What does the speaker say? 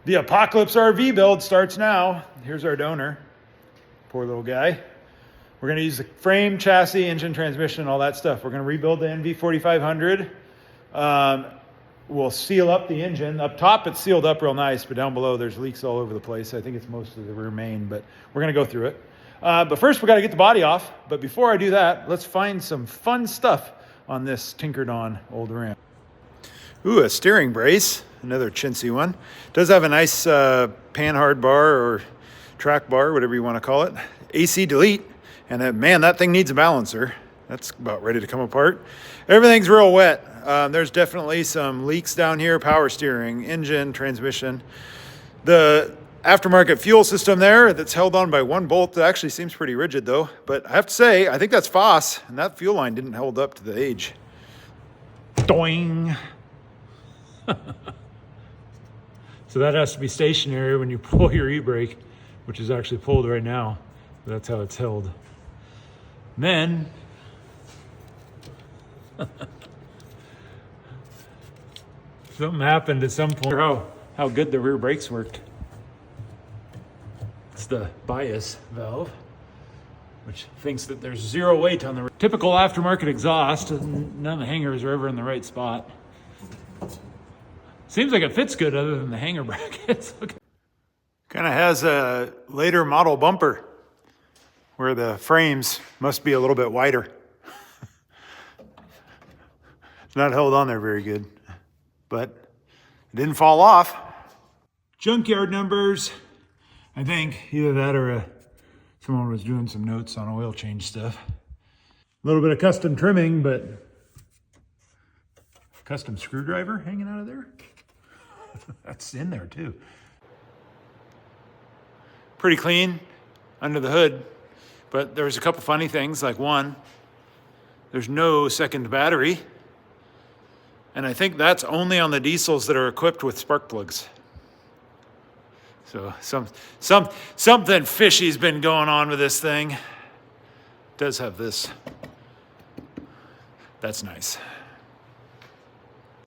The Apocalypse RV build starts now. Here's our donor. Poor little guy. We're going to use the frame, chassis, engine, transmission, all that stuff. We're going to rebuild the NV4500. We'll seal up the engine. Up top, it's sealed up real nice, but down below, there's leaks all over the place. I think it's mostly the rear main, but we're going to go through it. But first, we got to get the body off. But before I do that, let's find some fun stuff on this tinkered on old Ram. Ooh, a steering brace. Another chintzy one. Does have a nice panhard bar or track bar, whatever you want to call it. AC delete. And man, that thing needs a balancer. That's about ready to come apart. Everything's real wet. There's definitely some leaks down here. Power steering, engine, transmission. The aftermarket fuel system there that's held on by one bolt that actually seems pretty rigid though. But I have to say, I think that's Foss, and that fuel line didn't hold up to the age. Doing. So that has to be stationary when you pull your e-brake, which is actually pulled right now. That's how it's held. And then something happened at some point. How good the rear brakes worked. It's the bias valve, which thinks that there's zero weight on the typical aftermarket exhaust. None of the hangers are ever in the right spot. Seems like it fits good other than the hanger brackets. Kind of has a later model bumper where the frames must be a little bit wider. It's not held on there very good, but it didn't fall off. Junkyard numbers. I think either that or someone was doing some notes on oil change stuff. A little bit of custom trimming, but custom screwdriver hanging out of there. That's in there too. Pretty clean under the hood, but there's a couple funny things. Like one, there's no second battery. And I think that's only on the diesels that are equipped with spark plugs. So something fishy's been going on with this thing. It does have this. That's nice.